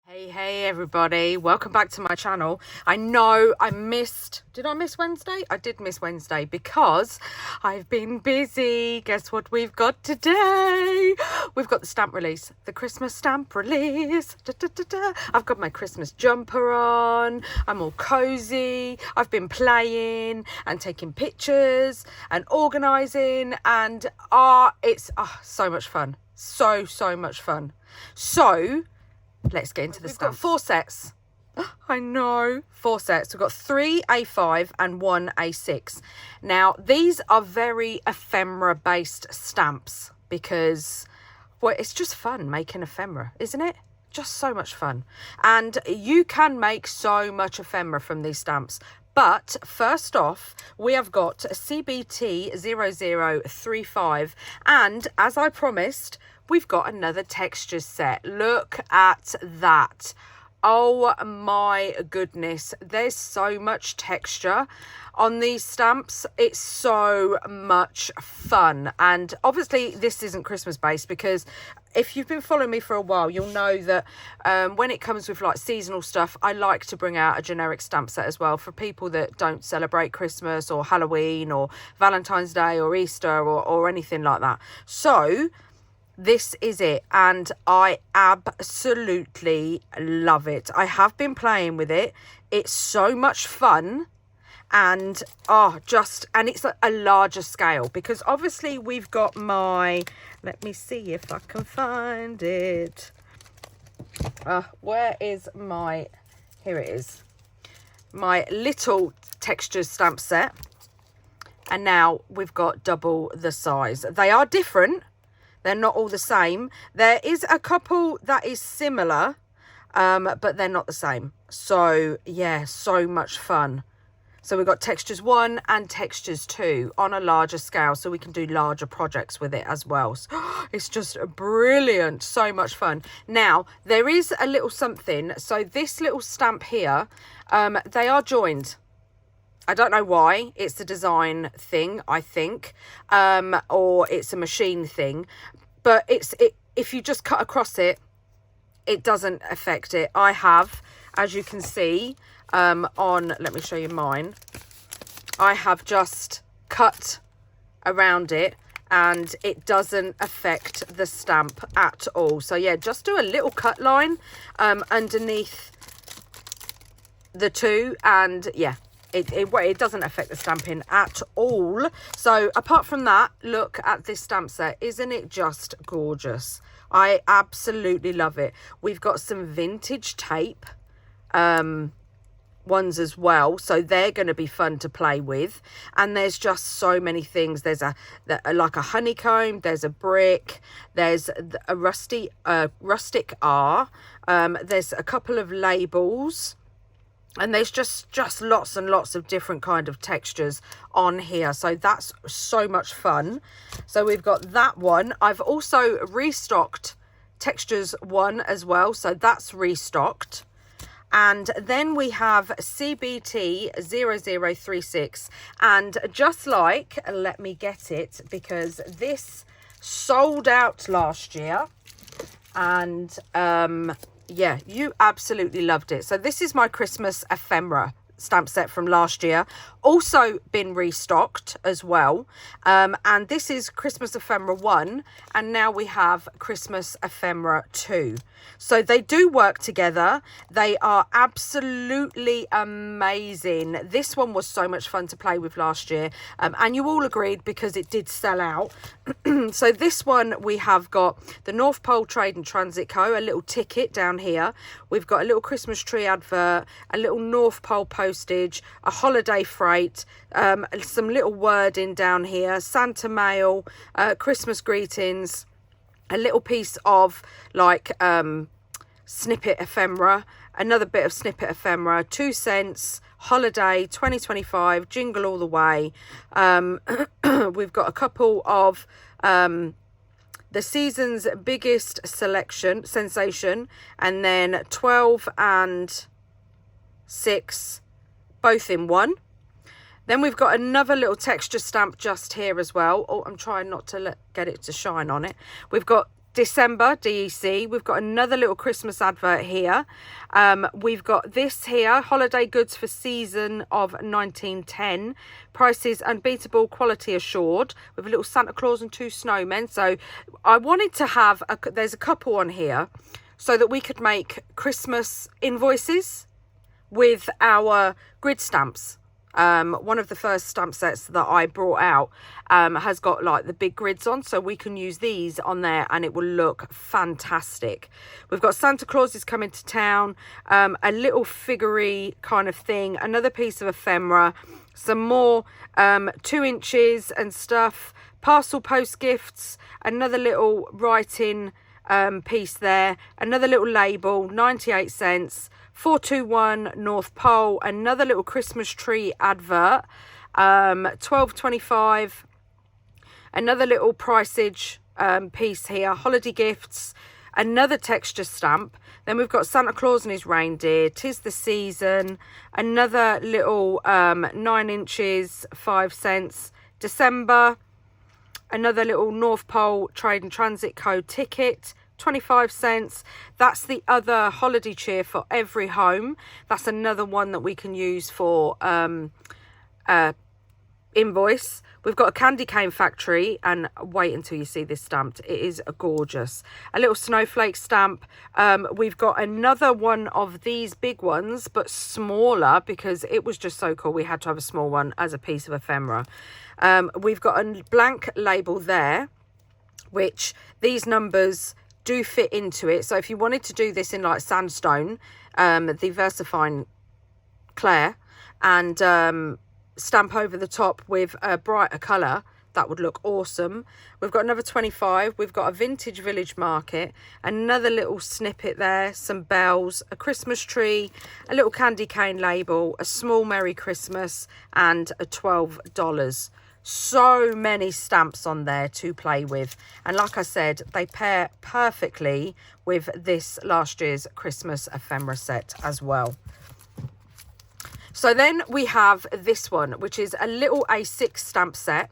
Hey everybody, welcome back to my channel. I know I missed, did I miss Wednesday? I did miss Wednesday because I've been busy. Guess what we've got today? We've got the stamp release, the Christmas stamp release. Da, da, da, da. I've got my Christmas jumper on, I'm all cozy. I've been playing and taking pictures and organising, and it's so much fun. So much fun. So let's get into the stamps. We've got 4 sets. I know, 4 sets. We've got 3 A5 and 1 A6. Now, these are very ephemera-based stamps because, well, it's just fun making ephemera, isn't it? Just so much fun. And you can make so much ephemera from these stamps. But first off, we have got CBT0035. And as I promised, we've got another textures set. Look at that. Oh my goodness. There's so much texture on these stamps. It's so much fun. And obviously this isn't Christmas based because if you've been following me for a while, you'll know that when it comes with like seasonal stuff, I like to bring out a generic stamp set as well for people that don't celebrate Christmas or Halloween or Valentine's Day or Easter or anything like that. So this is it, and I absolutely love it. I have been playing with it. It's so much fun, and and it's a larger scale because obviously we've got let me see if I can find it. Where is here it is, my little textures stamp set, and now we've got double the size. They are different. They're not all the same. There is a couple that is similar, but they're not the same. So, yeah, so much fun. So we've got Textures 1 and Textures 2 on a larger scale, so we can do larger projects with it as well. So, it's just brilliant. So much fun. Now, there is a little something. So this little stamp here, they are joined. I don't know why. It's a design thing, I think, or it's a machine thing. But if you just cut across it, it doesn't affect it. I have, as you can see, let me show you mine. I have just cut around it and it doesn't affect the stamp at all. So yeah, just do a little cut line underneath the two, and yeah. It doesn't affect the stamping at all. So apart from that, look at this stamp set. Isn't it just gorgeous? I absolutely love it. We've got some vintage tape ones as well, so they're going to be fun to play with. And there's just so many things. There's like a honeycomb, there's a brick, there's a rustic R, there's a couple of labels. And there's just lots and lots of different kind of textures on here. So that's so much fun. So we've got that one. I've also restocked Textures 1 as well. So that's restocked. And then we have CBT0036. And just like, let me get it, because this sold out last year. And yeah, you absolutely loved it. So this is my Christmas ephemera stamp set from last year, also been restocked as well, and this is Christmas ephemera 1, and now we have Christmas ephemera 2. So they do work together. They are absolutely amazing. This one was so much fun to play with last year, and you all agreed because it did sell out. So this one, we have got the North Pole Trade and Transit Co., a little ticket down here. We've got a little Christmas tree advert, a little North Pole postage, a holiday freight, some little wording down here, Santa mail, Christmas greetings, a little piece of like snippet ephemera, another bit of snippet ephemera, 2 cents, holiday 2025, jingle all the way. We've got a couple of the season's biggest sensation, and then 12 and 6 both in one. Then we've got another little texture stamp just here as well. Oh, I'm trying not to get it to shine on it. We've got December DEC. We've got another little Christmas advert here. We've got this here, holiday goods for season of 1910. Prices unbeatable, quality assured. With a little Santa Claus and 2 snowmen. So I wanted to have, there's a couple on here so that we could make Christmas invoices with our grid stamps. One of the first stamp sets that I brought out has got like the big grids on, so we can use these on there and it will look fantastic. We've got Santa Claus is coming to town, a little figurine kind of thing, another piece of ephemera, some more 2 inches and stuff, parcel post gifts, another little writing piece there, another little label, 98 cents, 421 North Pole, another little Christmas tree advert, 12.25, another little priceage piece here, holiday gifts, another texture stamp. Then we've got Santa Claus and his reindeer, 'tis the season, another little 9 inches, 5 cents, December, another little North Pole trade and transit code ticket, 25 cents. That's the other holiday cheer for every home. That's another one that we can use for invoice. We've got a candy cane factory, and wait until you see this stamped. It is gorgeous. A little snowflake stamp. We've got another one of these big ones, but smaller, because it was just so cool. We had to have a small one as a piece of ephemera. We've got a blank label there, which these numbers do fit into it. So if you wanted to do this in like sandstone, the VersaFine Claire, and stamp over the top with a brighter colour, that would look awesome. We've got another 25. We've got a vintage village market, another little snippet there, some bells, a Christmas tree, a little candy cane label, a small Merry Christmas, and a $12. So many stamps on there to play with, and like I said, they pair perfectly with this last year's Christmas ephemera set as well. So then we have this one, which is a little A6 stamp set,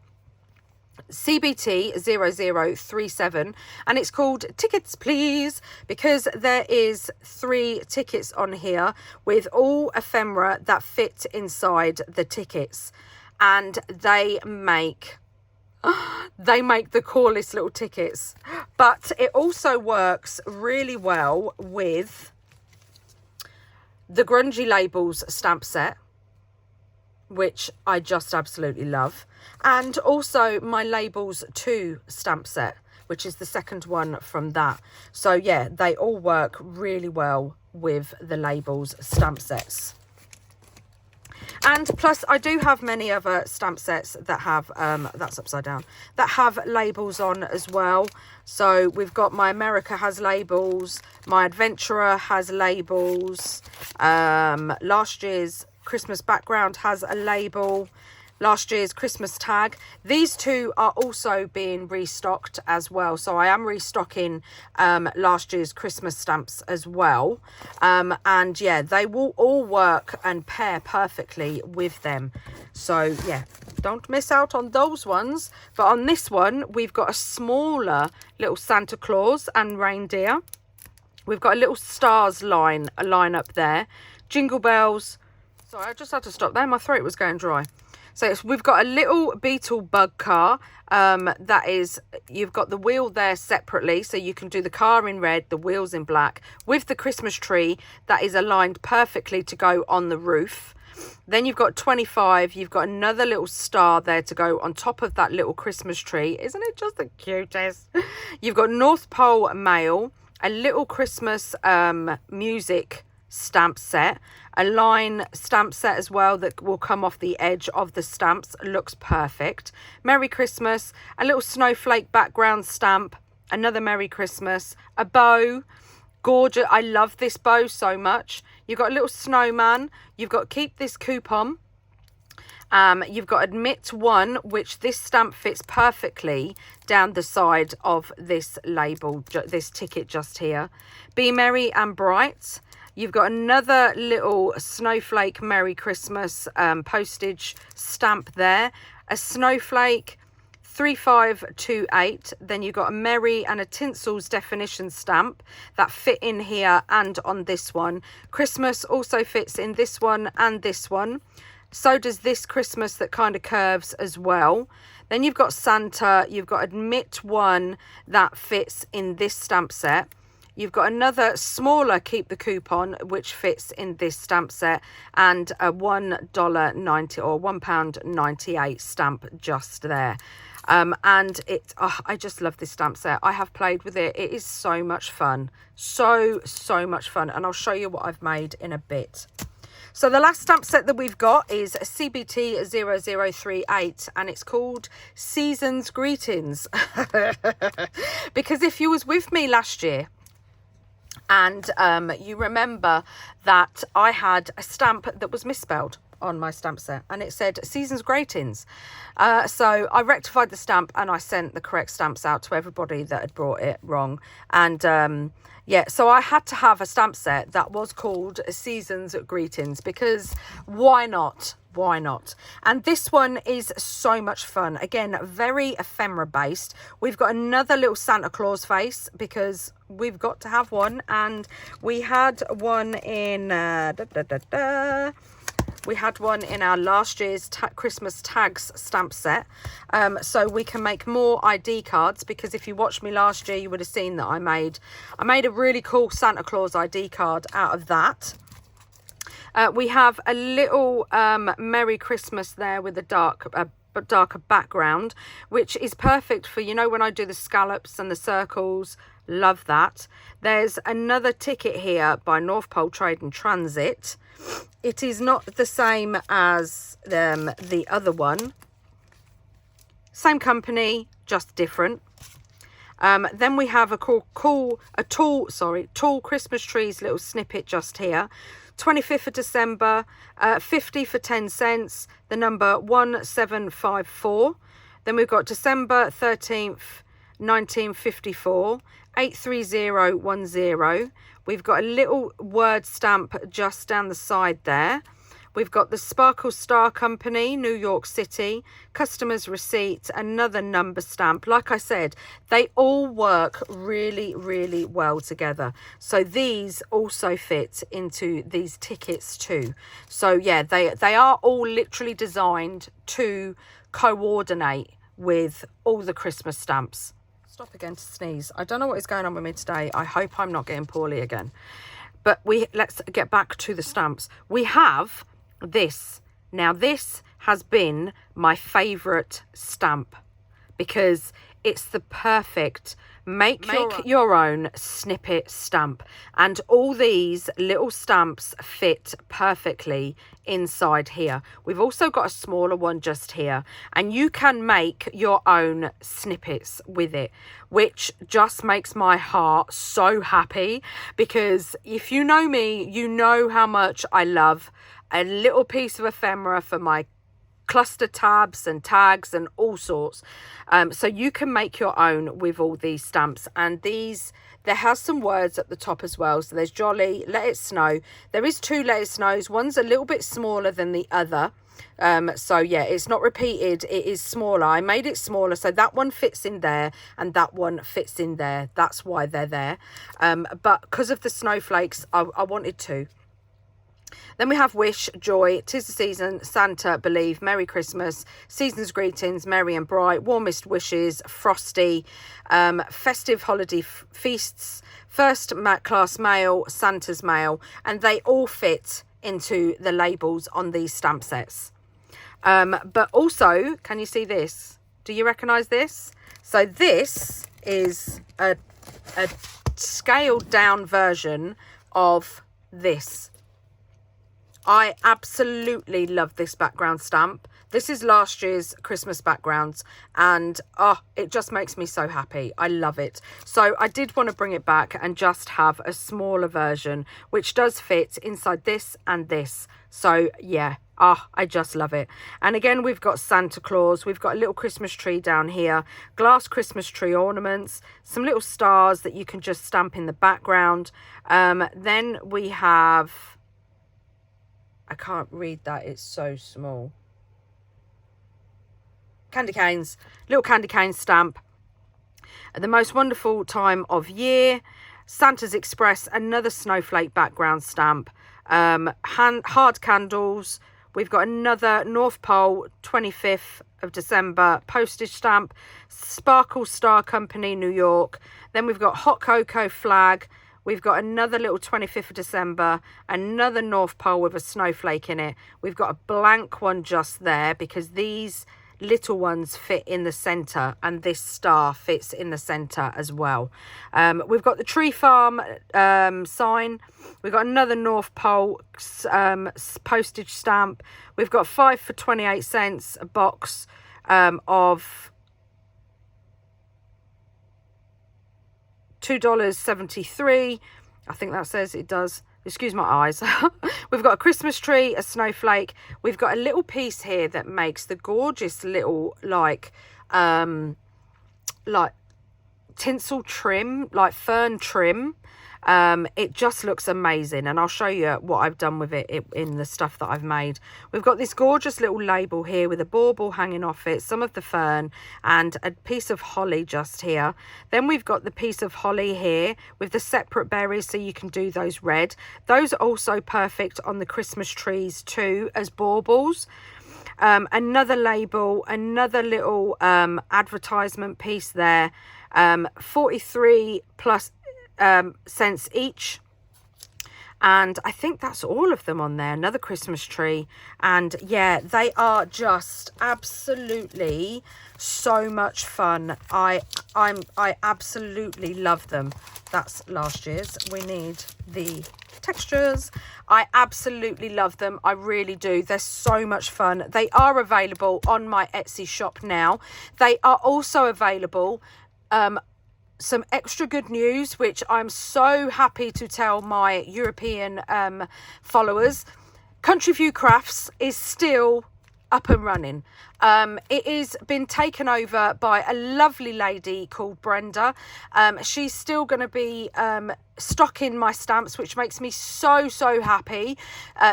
CBT0037, and it's called Tickets Please, because there is 3 tickets on here with all ephemera that fit inside the tickets. And they make the coolest little tickets. But it also works really well with the Grungy Labels stamp set, which I just absolutely love. And also my Labels 2 stamp set, which is the second one from that. So yeah, they all work really well with the Labels stamp sets. And plus, I do have many other stamp sets that have, that's upside down, that have labels on as well. So we've got my America has labels, my Adventurer has labels, last year's Christmas background has a label, last year's Christmas tag. These 2 are also being restocked as well. So I am restocking last year's Christmas stamps as well. And yeah, they will all work and pair perfectly with them. So yeah, don't miss out on those ones. But on this one, we've got a smaller little Santa Claus and reindeer. We've got a little stars line up there. Jingle bells. Sorry, I just had to stop there. My throat was going dry. So we've got a little beetle bug car, that is, you've got the wheel there separately, so you can do the car in red, the wheels in black, with the Christmas tree that is aligned perfectly to go on the roof. Then you've got 25, you've got another little star there to go on top of that little Christmas tree. Isn't it just the cutest? You've got North Pole Mail, a little Christmas music stamp set, a line stamp set as well that will come off the edge of the stamps. Looks perfect. Merry Christmas, a little snowflake background stamp, another Merry Christmas, a bow, gorgeous. I love this bow so much. You've got a little snowman, you've got keep this coupon, you've got admit one, which this stamp fits perfectly down the side of this label, this ticket just here. Be merry and bright. You've got another little snowflake Merry Christmas postage stamp there. A snowflake, 3528. Then you've got a Merry and a Tinsel's definition stamp that fit in here and on this one. Christmas also fits in this one and this one. So does this Christmas that kind of curves as well. Then you've got Santa. You've got Admit one that fits in this stamp set. You've got another smaller Keep the Coupon, which fits in this stamp set, and a $1.90 or £1.98 stamp just there. And it, oh, I just love this stamp set. I have played with it. It is so much fun. So much fun. And I'll show you what I've made in a bit. So the last stamp set that we've got is CBT0038, and it's called Seasons Greetings. Because if you was with me last year, and you remember that I had a stamp that was misspelled on my stamp set, and it said Seasons Greetings. So I rectified the stamp and I sent the correct stamps out to everybody that had brought it wrong. And yeah, so I had to have a stamp set that was called Seasons Greetings, because why not? Why not? And this one is so much fun. Again, very ephemera based. We've got another little Santa Claus face because we've got to have one, and we had one in we had one in our last year's Christmas tags stamp set. So we can make more ID cards, because if you watched me last year, you would have seen that I made a really cool Santa Claus ID card out of that. We have a little Merry Christmas there with a darker background, which is perfect for, you know, when I do the scallops and the circles. Love that. There's another ticket here by North Pole Trade and Transit. It is not the same as the other one. Same company, just different. Then we have a tall Christmas trees little snippet just here. 25th of December, 50 for 10 cents, the number 1754. Then we've got December 13th, 1954, 83010. We've got a little word stamp just down the side there. We've got the Sparkle Star Company, New York City, customer's receipt, another number stamp. Like I said, they all work really, really well together. So these also fit into these tickets too. So yeah, they are all literally designed to coordinate with all the Christmas stamps. Stop again to sneeze. I don't know what is going on with me today. I hope I'm not getting poorly again. But let's get back to the stamps. We have this. Now this has been my favorite stamp because it's the perfect make your own snippet stamp, and all these little stamps fit perfectly inside here. We've also got a smaller one just here, and you can make your own snippets with it, which just makes my heart so happy, because if you know me, you know how much I love a little piece of ephemera for my cluster tabs and tags and all sorts. So you can make your own with all these stamps, and there has some words at the top as well. So there's jolly, let it snow. There is 2 let it snows. One's a little bit smaller than the other. So yeah, it's not repeated, it is smaller. I made it smaller so that one fits in there and that one fits in there. That's why they're there. But because of the snowflakes, I wanted to. Then we have Wish, Joy, 'Tis the Season, Santa, Believe, Merry Christmas, Seasons Greetings, Merry and Bright, Warmest Wishes, Frosty, Festive Holiday Feasts, First Class Mail, Santa's Mail, and they all fit into the labels on these stamp sets. But also, can you see this? Do you recognise this? So this is a scaled down version of this. I absolutely love this background stamp. This is last year's Christmas backgrounds, and it just makes me so happy. I love it. So I did want to bring it back and just have a smaller version, which does fit inside this and this. So yeah, I just love it. And again, we've got Santa Claus. We've got a little Christmas tree down here, glass Christmas tree ornaments, some little stars that you can just stamp in the background. Then we have, I can't read that, it's so small. candy canes, little candy cane stamp. The most wonderful time of year, Santa's Express, another snowflake background stamp, hard candles. We've got another North Pole 25th of December postage stamp, Sparkle Star Company, New York. Then we've got hot cocoa flag. We've got another little 25th of December, another North Pole with a snowflake in it. We've got a blank one just there because these little ones fit in the center and this star fits in the center as well. We've got the tree farm sign. We've got another North Pole postage stamp. We've got 5 for 28 cents, a box of $2.73. I think that says it does. Excuse my eyes. We've got a Christmas tree, a snowflake. We've got a little piece here that makes the gorgeous little like tinsel trim, like fern trim. It just looks amazing, and I'll show you what I've done with it in the stuff that I've made. We've got this gorgeous little label here with a bauble hanging off it, some of the fern and a piece of holly just here. Then we've got the piece of holly here with the separate berries, so you can do those red. Those are also perfect on the Christmas trees too as baubles. Another label, another little advertisement piece there, 43 plus cents each, and I think that's all of them on there. Another Christmas tree, and yeah, they are just absolutely so much fun. I absolutely love them. That's last year's. We need the textures. I absolutely love them. I really do. They're so much fun. They are available on my Etsy shop now. They are also available. Some extra good news, which I'm so happy to tell my European followers. Country View Crafts is still up and running. It has been taken over by a lovely lady called Brenda. She's still going to be stocking my stamps, which makes me so happy.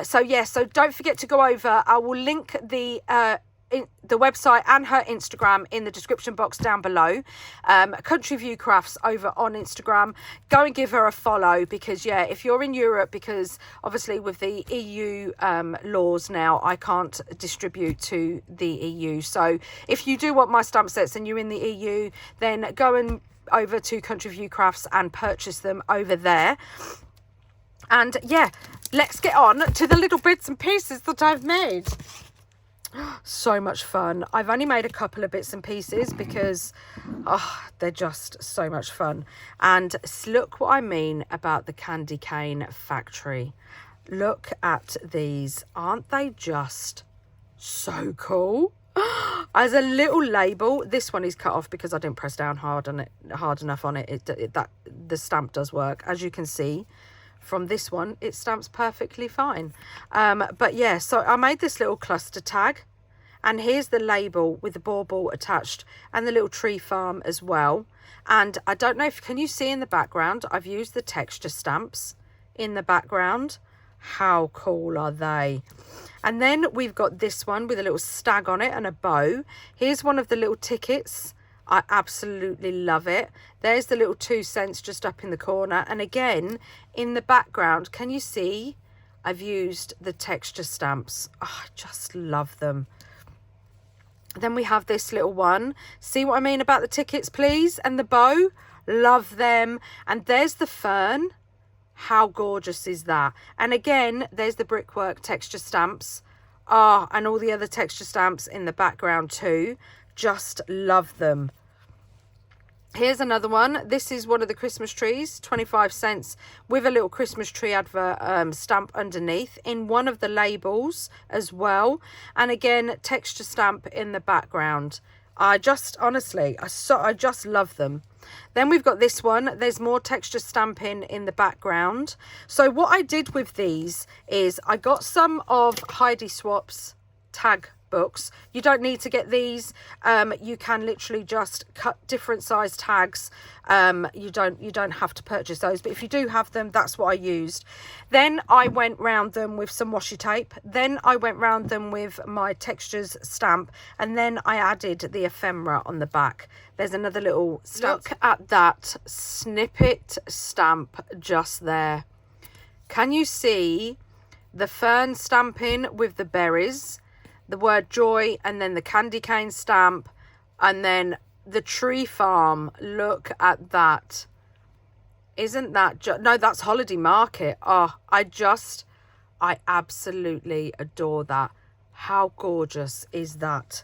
So don't forget to go over. I will link the website and her Instagram in the description box down below. Country View Crafts over on Instagram. Go and give her a follow, because yeah, if you're in Europe, because obviously with the EU laws now, I can't distribute to the EU. So if you do want my stamp sets and you're in the EU, then go and over to Country View Crafts and purchase them over there. And yeah, let's get on to the little bits and pieces that I've made. So much fun. I've only made a couple of bits and pieces because they're just so much fun. And look what I mean about the candy cane factory. Look at these. Aren't they just so cool? As a little label, this one is cut off because I didn't press down hard enough on it. That the stamp does work, as you can see. From this one, it stamps perfectly fine. But yeah, so I made this little cluster tag, and here's the label with the bauble attached and the little tree farm as well. And I don't know if, can you see in the background, I've used the texture stamps in the background. How cool are they? And then we've got this one with a little stag on it and a bow. Here's one of the little tickets. I absolutely love it. There's the little 2 cents just up in the corner. And again, in the background, can you see? I've used the texture stamps. Oh, I just love them. Then we have this little one. See what I mean about the tickets, please? And the bow. Love them. And there's the fern. How gorgeous is that? And again, there's the brickwork texture stamps. And all the other texture stamps in the background too. Just love them. Here's another one. This is one of the Christmas trees, 25 cents, with a little Christmas tree advert stamp underneath in one of the labels as well. And again, texture stamp in the background. I just, honestly, I just love them. Then we've got this one. There's more texture stamping in the background. So what I did with these is I got some of Heidi Swap's tag books. You don't need to get these. You can literally just cut different size tags. You don't have to purchase those, but if you do have them, that's what I used. Then I went round them with some washi tape. Then I went round them with my Textures stamp, and then I added the ephemera on the back. There's another little stamp. Look at that snippet stamp just there. Can you see the fern stamping with the berries, the word joy, and then the candy cane stamp, and then the tree farm? Look at that. Isn't that just, no, that's holiday market. Oh, I absolutely adore that. How gorgeous is that?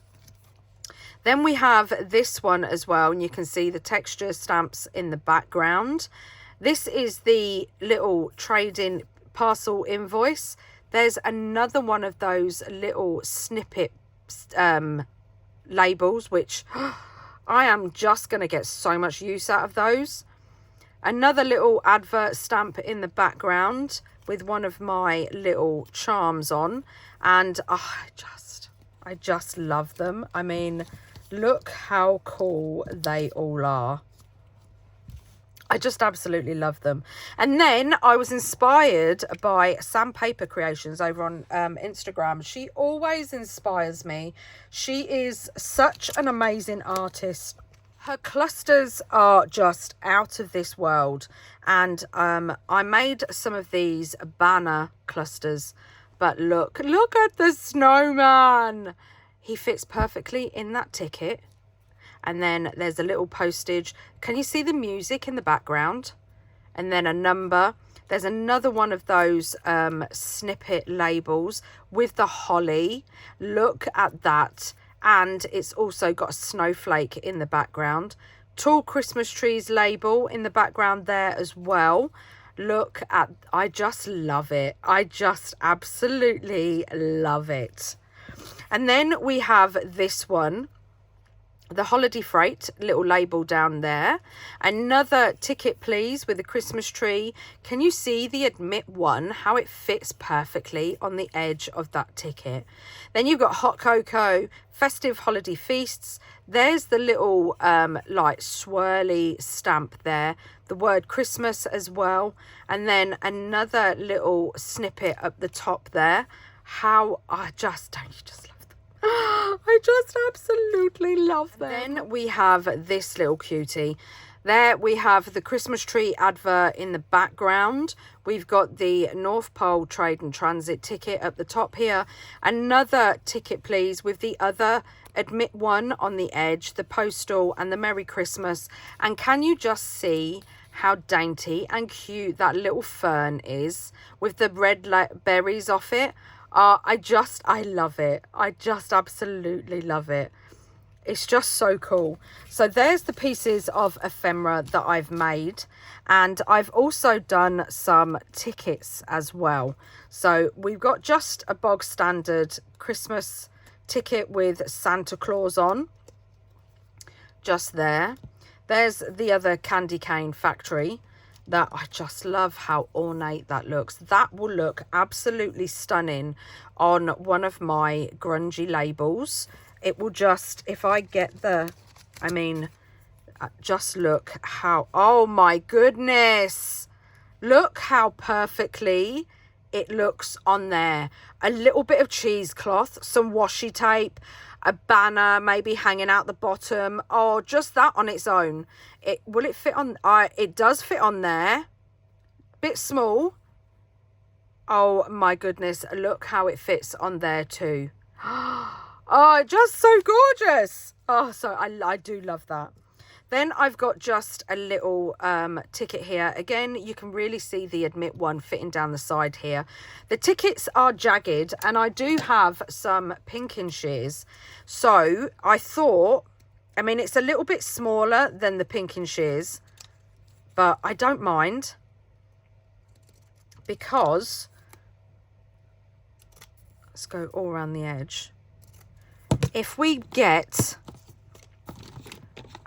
Then we have this one as well, and you can see the texture stamps in the background. This is the little trading parcel invoice. There's another one of those little snippet labels, which I am just going to get so much use out of those. Another little advert stamp in the background with one of my little charms on, and I just love them. I mean, look how cool they all are. I just absolutely love them. And then I was inspired by Sandpaper Creations over on Instagram. She always inspires me. She is such an amazing artist. Her clusters are just out of this world. And I made some of these banner clusters. But look at the snowman. He fits perfectly in that ticket. And then there's a little postage. Can you see the music in the background? And then a number. There's another one of those snippet labels with the holly. Look at that. And it's also got a snowflake in the background. Tall Christmas trees label in the background there as well. Look at, I just love it. I just absolutely love it. And then we have this one. The holiday freight little label down there. Another ticket please with a Christmas tree. Can you see the admit one, how it fits perfectly on the edge of that ticket? Then you've got hot cocoa, festive holiday feasts. There's the little like swirly stamp there, the word Christmas as well, and then another little snippet up the top there. How don't you just love I just absolutely love them. Then we have this little cutie. There we have the Christmas tree advert in the background. We've got the North Pole Trade and Transit ticket at the top here. Another ticket please with the other admit one on the edge, the postal and the Merry Christmas. And can you just see how dainty and cute that little fern is with the red berries off it? I love it. I just absolutely love it. It's just so cool. So there's the pieces of ephemera that I've made. And I've also done some tickets as well. So we've got just a bog standard Christmas ticket with Santa Claus on. Just there. There's the other candy cane factory. That I just love how ornate that looks. That will look absolutely stunning on one of my grungy labels. It will just, if I get the, I mean, just look how, oh my goodness. Look how perfectly it looks on there. A little bit of cheesecloth, some washi tape, a banner maybe hanging out the bottom. Oh, just that on its own. Will it fit on? It does fit on there. Bit small. Oh my goodness. Look how it fits on there too. Oh, just so gorgeous. Oh, so I do love that. Then I've got just a little ticket here. Again, you can really see the admit one fitting down the side here. The tickets are jagged and I do have some pinking shears. So I thought, I mean, it's a little bit smaller than the pinking shears, but I don't mind because, let's go all around the edge. If we get,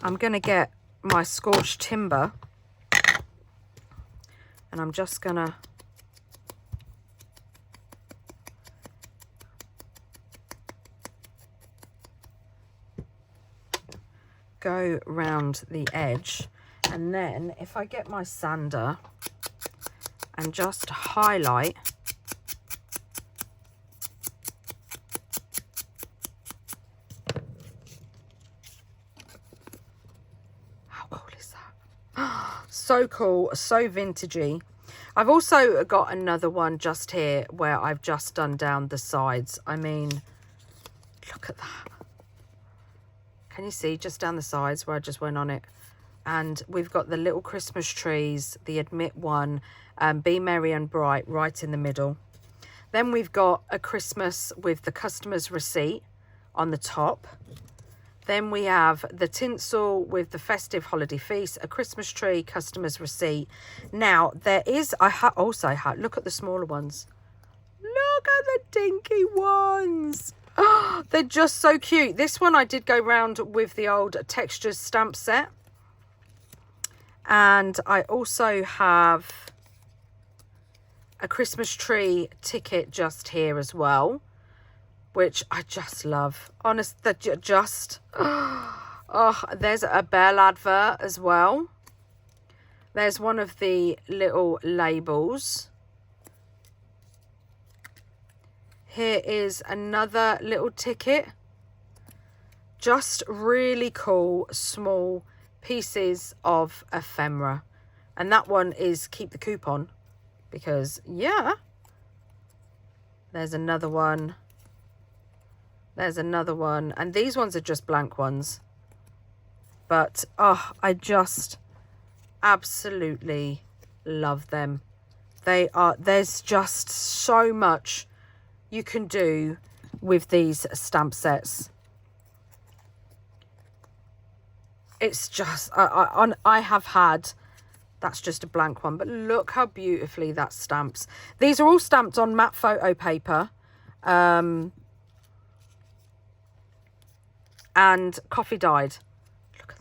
I'm going to get my scorched timber and I'm just going to, . go round the edge, and then if I get my sander and just highlight so cool, so vintagey. I've also got another one just here where I've just done down the sides. I mean, look at that. Can you see just down the sides where I just went on it? And we've got the little Christmas trees, the Admit one, Be Merry and Bright right in the middle. Then we've got a Christmas with the customer's receipt on the top. Then we have the tinsel with the festive holiday feast, a Christmas tree, customer's receipt. Now, there is, also look at the smaller ones. Look at the dinky ones. Oh, they're just so cute. This one I did go round with the old Textures stamp set. And I also have a Christmas tree ticket just here as well, which I just love. Honestly, just, oh, there's a Belle advert as well. There's one of the little labels. Here is another little ticket. Just really cool, small pieces of ephemera. And that one is keep the coupon, because, yeah. There's another one. There's another one, and these ones are just blank ones, but oh, I just absolutely love them. There's just so much you can do with these stamp sets. It's just, I have had, that's just a blank one, but look how beautifully that stamps. These are all stamped on matte photo paper. And coffee dyed. Look at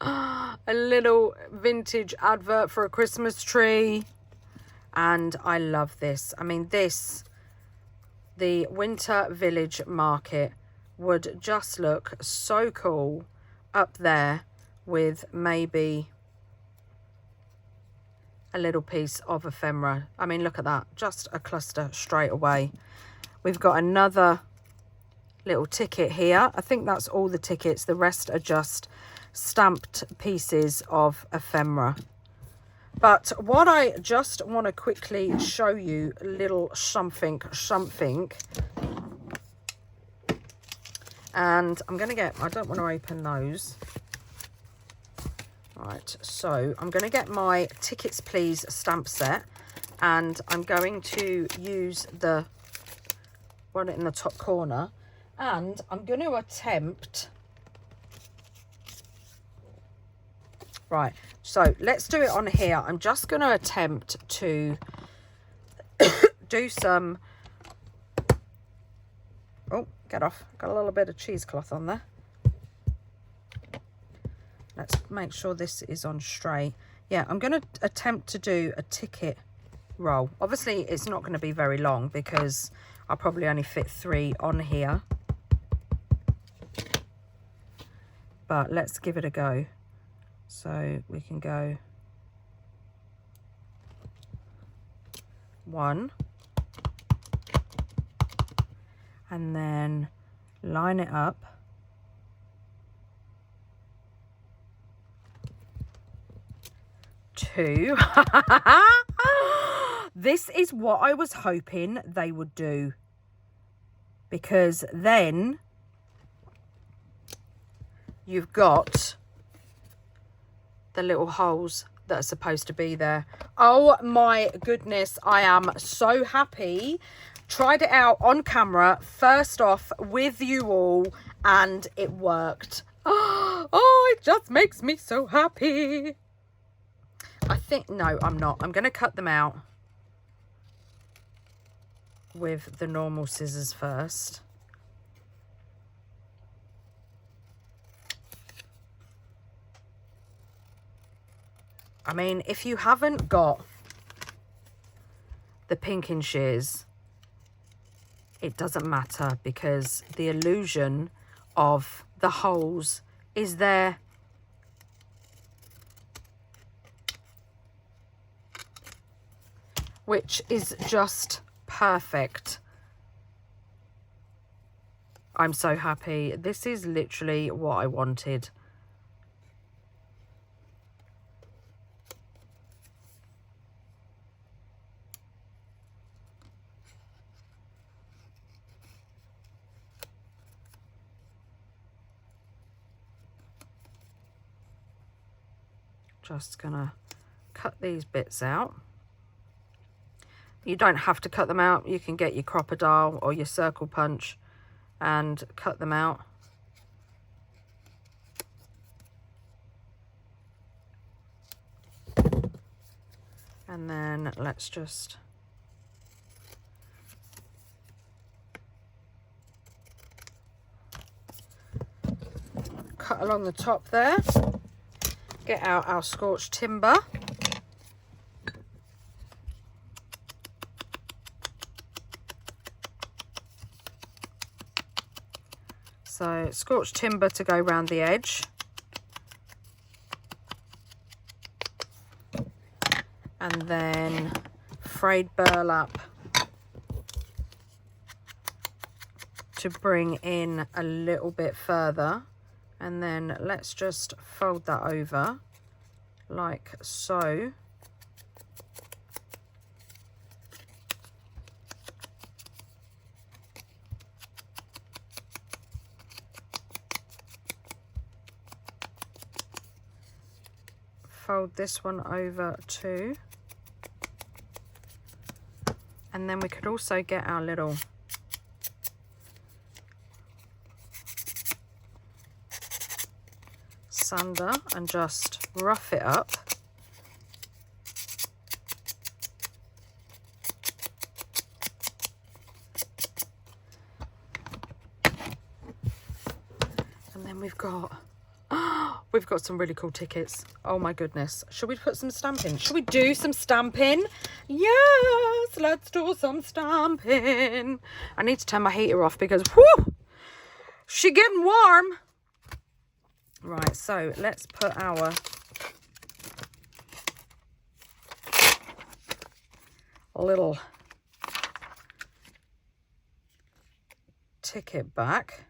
that. A little vintage advert for a Christmas tree. And I love this. I mean, the Winter Village Market would just look so cool up there with maybe a little piece of ephemera. I mean, look at that. Just a cluster straight away. We've got another little ticket here. I think that's all the tickets. The rest are just stamped pieces of ephemera. But what I just want to quickly show you a little something. And I'm going to get, I don't want to open those. Right, so I'm going to get my Tickets Please stamp set, and I'm going to use the one in the top corner. And I'm going to attempt, right, so let's do it on here. I'm just going to attempt to do some, oh, get off, got a little bit of cheesecloth on there. Let's make sure this is on straight. Yeah, I'm going to attempt to do a ticket roll. Obviously, it's not going to be very long because I'll probably only fit 3 on here. But let's give it a go. So we can go 1, and then line it up. 2. This is what I was hoping they would do, because then you've got the little holes that are supposed to be there. Oh my goodness, I am so happy. Tried it out on camera first off with you all, and it worked. Oh, it just makes me so happy. I think, no, I'm not. I'm going to cut them out with the normal scissors first. I mean, if you haven't got the pinking shears, it doesn't matter, because the illusion of the holes is there. Which is just perfect. I'm so happy. This is literally what I wanted. Just gonna cut these bits out. You don't have to cut them out. You can get your crocodile or your circle punch and cut them out. And then let's just cut along the top there. Get out our scorched timber. So scorched timber to go around the edge. And then frayed burlap to bring in a little bit further. And then let's just fold that over like so. Fold this one over too. And then we could also get our little sander and just rough it up. And then we've got some really cool tickets. Oh my goodness. Should we put some stamping? Should we do some stamping? Yes, let's do some stamping. I need to turn my heater off because whoo, she getting warm. Right, so let's put our little ticket back.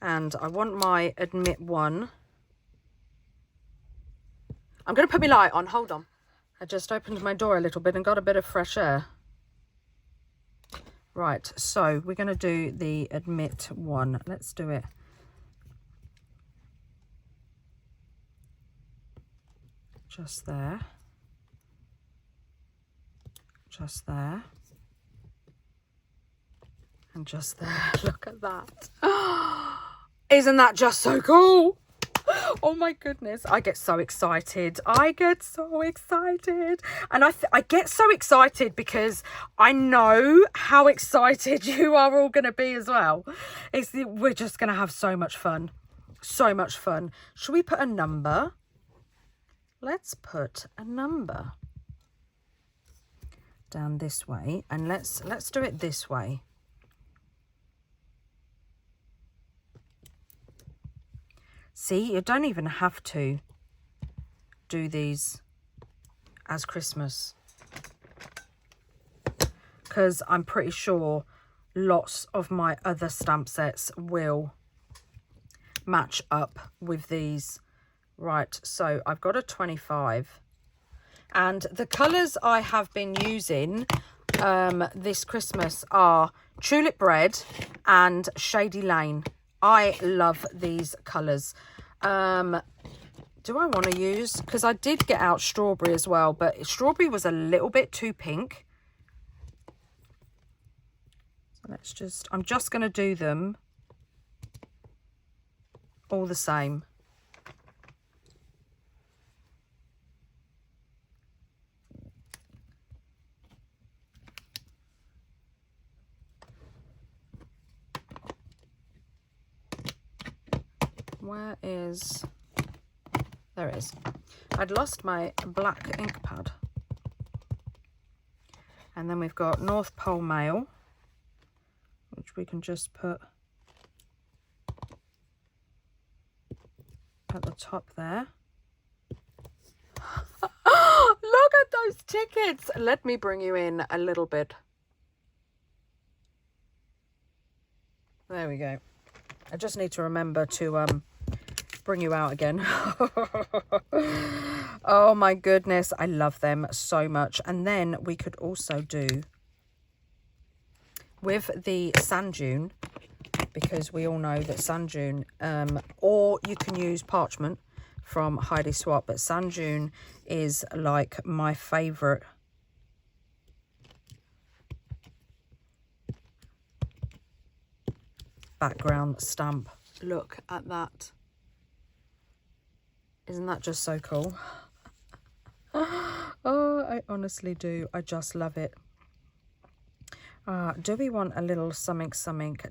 And I want my admit one. I'm going to put my light on. Hold on. I just opened my door a little bit and got a bit of fresh air. Right, so we're going to do the admit one. Let's do it. Just there. Just there. And just there. Look at that. Isn't that just so cool? Oh my goodness. I get so excited. I get so excited. And I get so excited because I know how excited you are all going to be as well. We're just going to have so much fun. So much fun. Should we put a number? Let's put a number down this way, and let's do it this way. See, you don't even have to do these as Christmas, because I'm pretty sure lots of my other stamp sets will match up with these. Right, so I've got a 25, and the colours I have been using this Christmas are Tulip Red and Shady Lane. I love these colours. Do I want to use, because I did get out Strawberry as well, but Strawberry was a little bit too pink. So I'm just going to do them all the same. Where is, there it is. I'd lost my black ink pad. And then we've got North Pole Mail, which we can just put at the top there. Look at those tickets. Let me bring you in a little bit. There we go. I just need to remember to bring you out again. Oh my goodness, I love them so much. And then we could also do with the sand dune, because we all know that sand dune, or you can use parchment from Heidi Swap, but sand dune is like my favorite background stamp. Look at that. Isn't that just so cool? Oh, I honestly do. I just love it. Do we want a little something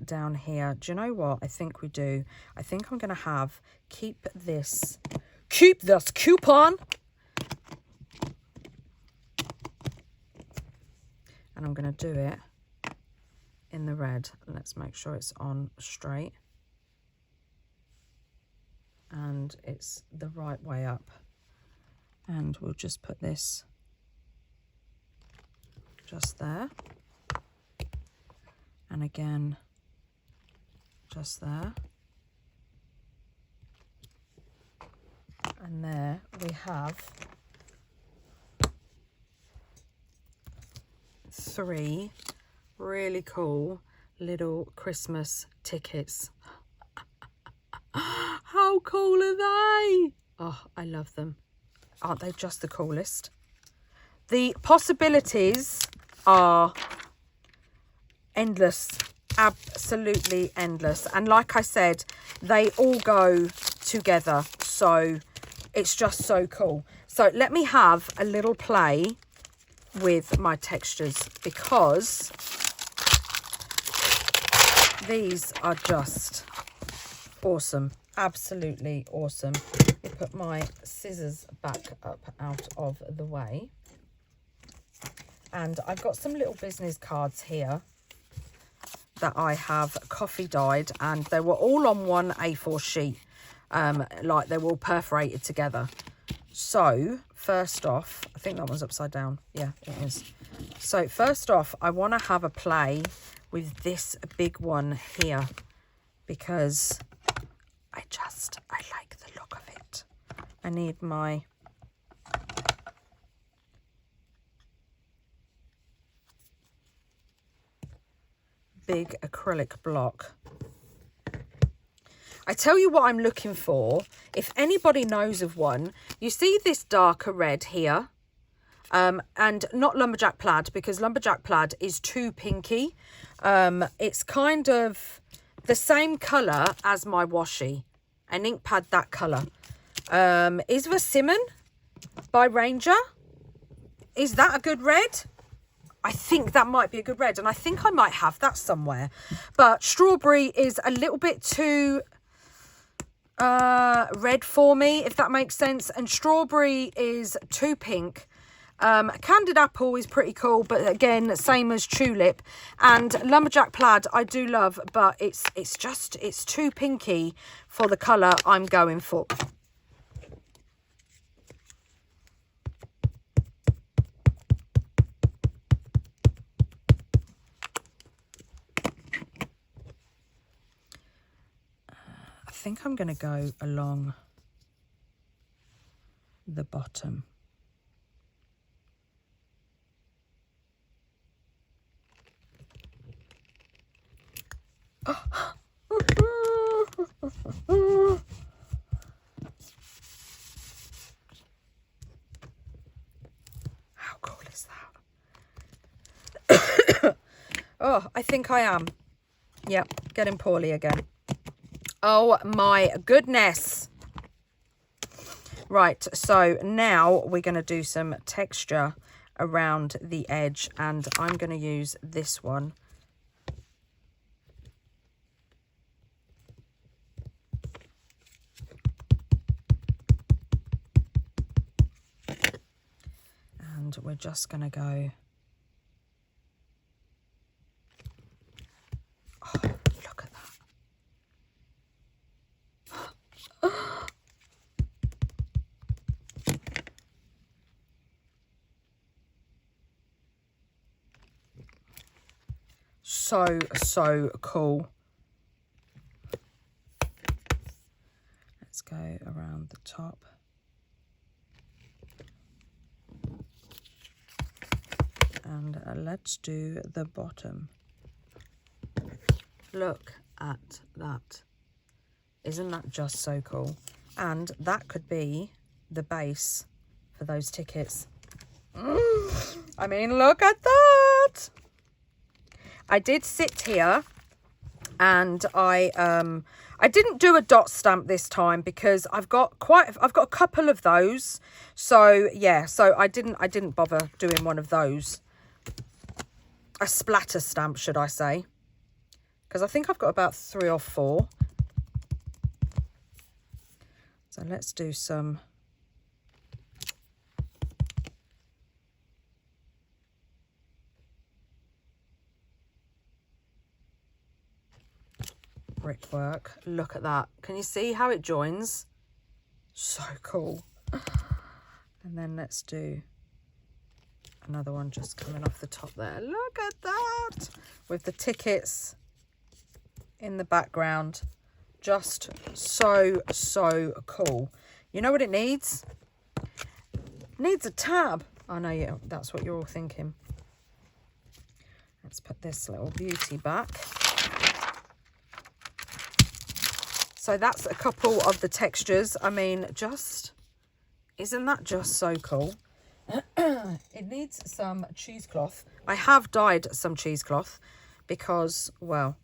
down here? Do you know what? I think we do. I think I'm going to have keep this coupon. And I'm going to do it in the red. Let's make sure it's on straight. And it's the right way up. And we'll just put this just there. And again, just there. And there we have 3 really cool little Christmas tickets. How cool are they? Oh, I love them. Aren't they just the coolest? The possibilities are endless, absolutely endless. And like I said, they all go together. So it's just so cool. So let me have a little play with my textures, because these are just awesome. Absolutely awesome. Let me put my scissors back up out of the way. And I've got some little business cards here that I have coffee dyed, and they were all on one A4 sheet. Like they were all perforated together. So first off, I think that one's upside down. Yeah, it is. So first off, I want to have a play with this big one here, because I like the look of it. I need my big acrylic block. I tell you what I'm looking for. If anybody knows of one, you see this darker red here, and not lumberjack plaid, because lumberjack plaid is too pinky. It's kind of the same colour as my washi, an ink pad that colour. Is Persimmon by Ranger? Is that a good red? I think that might be a good red, and I think I might have that somewhere. But strawberry is a little bit too red for me, if that makes sense, and strawberry is too pink. Candied apple is pretty cool, but again, same as tulip. And lumberjack plaid I do love, but it's too pinky for the colour I'm going for. I think I'm going to go along the bottom. How cool is that? Oh, I think I am. Yep, getting poorly again. Oh my goodness. Right, so now we're going to do some texture around the edge, and I'm going to use this one. And we're just going to go. Oh, look at that. so, so cool. Let's go around the top. And let's do the bottom. Look at that. Isn't that just so cool? And that could be the base for those tickets. I mean, look at that. I did sit here and I didn't do a dot stamp this time because I've got a couple of those. So yeah, so I didn't bother doing one of those. A splatter stamp, should I say? Because I think I've got about 3 or 4. So let's do some brickwork. Look at that. Can you see how it joins? So cool. And then let's do another one just coming off the top there. Look at that. With the tickets in the background. Just so, so cool. You know what it needs? It needs a tab. I know, yeah, that's what you're all thinking. Let's put this little beauty back. So that's a couple of the textures. I mean, just, isn't that just so cool? It needs some cheesecloth. I have dyed some cheesecloth because, well,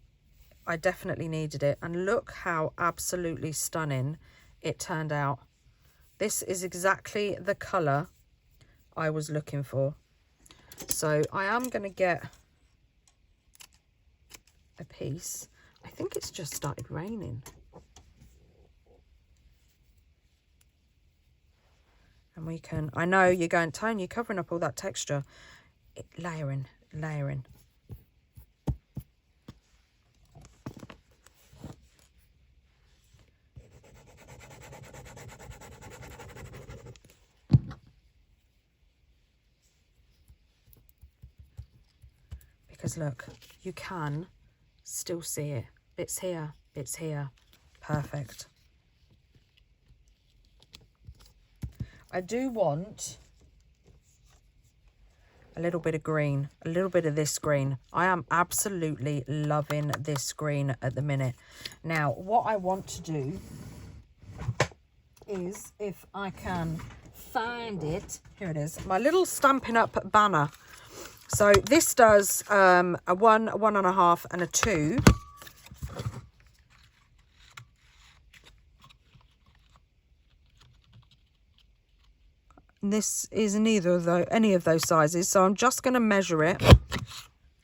I definitely needed it. And look how absolutely stunning it turned out. This is exactly the colour I was looking for. So I am going to get a piece. I think it's just started raining. And we can, I know you're going, Toni, you're covering up all that texture. Layering. Because look, you can still see it. It's here. Perfect. I do want a little bit of green, a little bit of this green. I am absolutely loving this green at the minute. Now, what I want to do is, if I can find it, here it is, my little Stampin' Up banner. So this does a 1, a 1.5 and a 2. This is neither of any of those sizes, so I'm just going to measure it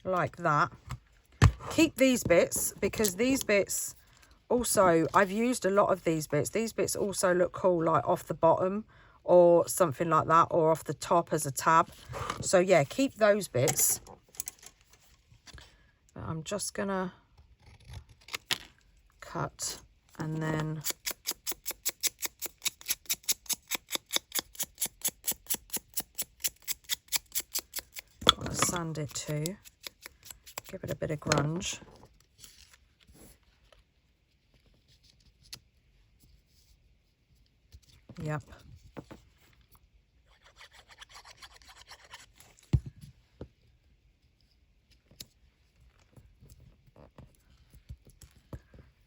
like that. Keep these bits because these bits also, I've used a lot of these bits. These bits also look cool, like off the bottom or something like that, or off the top as a tab. So yeah, keep those bits. But I'm just going to cut and then sand it too. Give it a bit of grunge. Yep.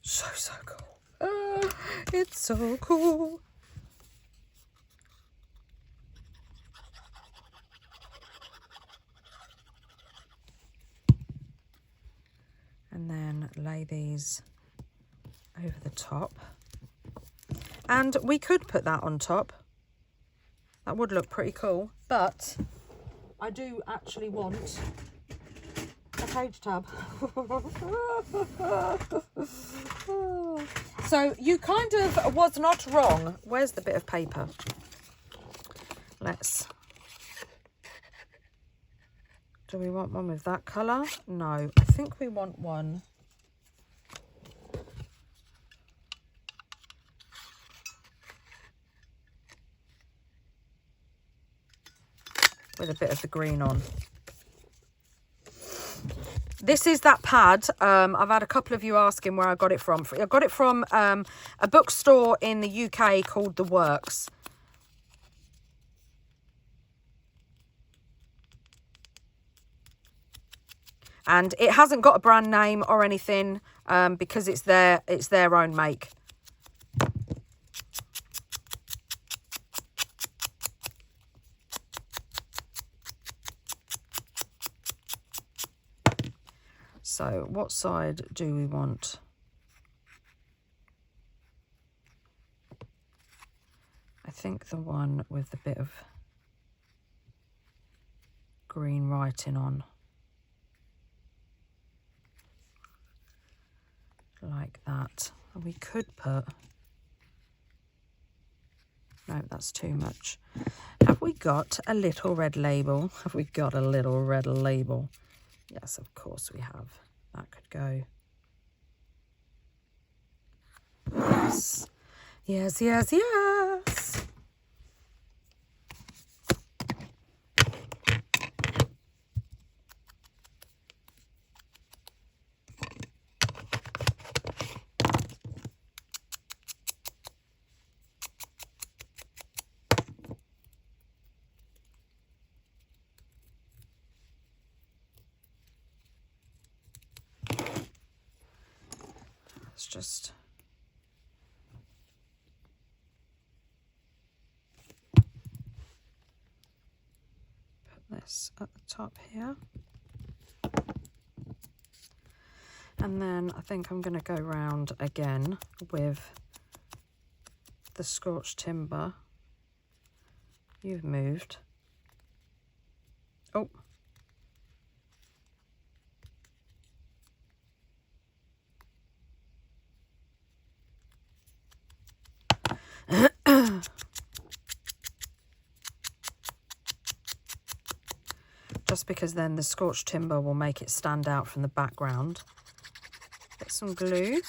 So cool. It's so cool. And then lay these over the top. And we could put that on top. That would look pretty cool. But I do actually want a page tab. So you kind of was not wrong. Where's the bit of paper? Let's... Do we want one with that colour? No, I think we want one with a bit of the green on. This is that pad. I've had a couple of you asking where I got it from. I got it from a bookstore in the UK called The Works. And it hasn't got a brand name or anything because it's their own make. So what side do we want? I think the one with the bit of green writing on. Like that. And we could put... No, that's too much. Have we got a little red label? Have we got a little red label? Yes, of course we have. That could go. Yes. Yes, yes, yes. Let's just put this at the top here. And then I think I'm going to go round again with the scorched timber. You've moved. Oh. Just because then the scorched timber will make it stand out from the background. Get some glue.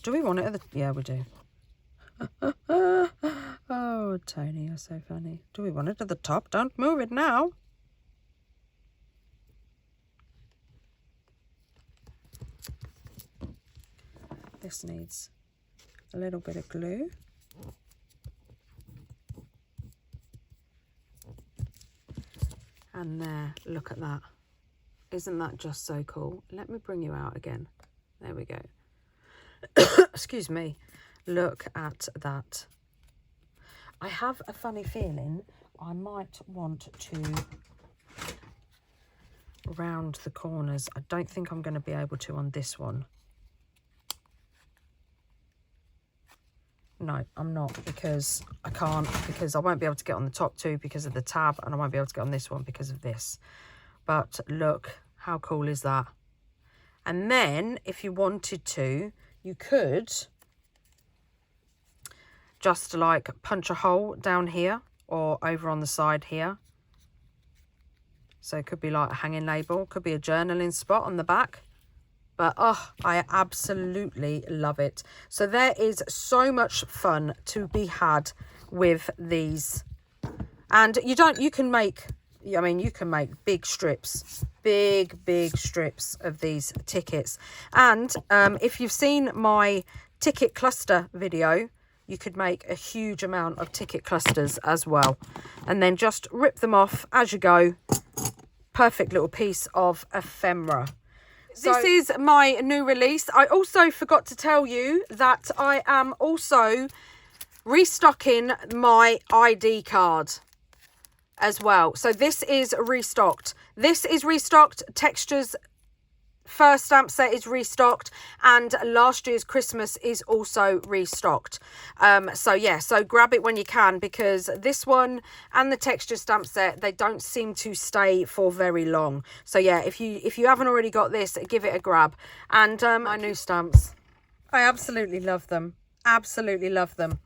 Do we want it at the... Yeah, we do. Oh, Toni, you're so funny. Do we want it at the top? Don't move it now. This needs a little bit of glue. And there, look at that. Isn't that just so cool? Let me bring you out again. There we go. Excuse me. Look at that. I have a funny feeling I might want to round the corners. I don't think I'm going to be able to on this one. No, I'm not, because I can't, because I won't be able to get on the top two because of the tab, and I won't be able to get on this one because of this. But look, how cool is that? And then if you wanted to, you could just like punch a hole down here or over on the side here. So it could be like a hanging label, could be a journaling spot on the back. But, oh, I absolutely love it. So there is so much fun to be had with these. And you can make, I mean, you can make big strips, big strips of these tickets. And if you've seen my ticket cluster video, you could make a huge amount of ticket clusters as well. And then just rip them off as you go. Perfect little piece of ephemera. This is my new release. I also forgot to tell you that I am also restocking my ID card as well. So this is restocked. This is restocked. Textures first stamp set is restocked, and last year's Christmas is also restocked. So yeah, so grab it when you can, because this one and the texture stamp set, they don't seem to stay for very long. So yeah, if you haven't already got this, give it a grab. And my new stamps, I absolutely love them. Absolutely love them.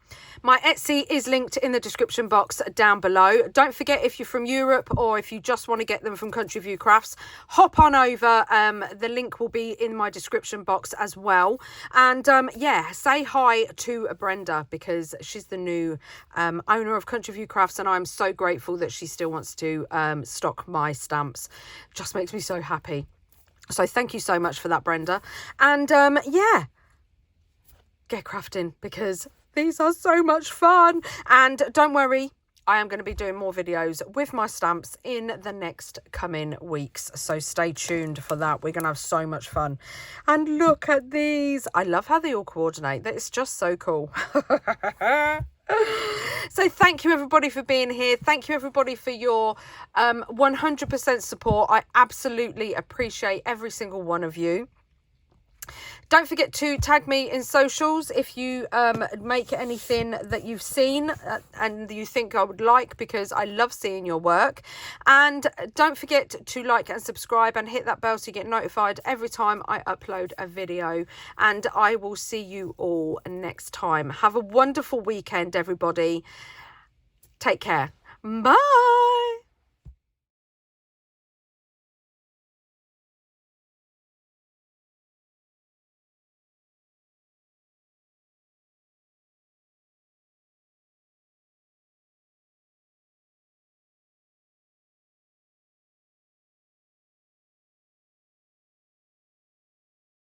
My Etsy is linked in the description box down below. Don't forget, if you're from Europe or if you just want to get them from Country View Crafts, hop on over. The link will be in my description box as well. And yeah, say hi to Brenda, because she's the new owner of Country View Crafts, and I'm so grateful that she still wants to stock my stamps. Just makes me so happy. So thank you so much for that, Brenda. And yeah, get crafting, because these are so much fun. And don't worry, I am going to be doing more videos with my stamps in the next coming weeks, so stay tuned for that. We're going to have so much fun. And look at these. I love how they all coordinate. That is just so cool. So thank you everybody for being here. Thank you everybody for your 100% support. I absolutely appreciate every single one of you. Don't forget to tag me in socials if you make anything that you've seen and you think I would like, because I love seeing your work. And don't forget to like and subscribe and hit that bell so you get notified every time I upload a video. And I will see you all next time. Have a wonderful weekend, everybody. Take care. Bye.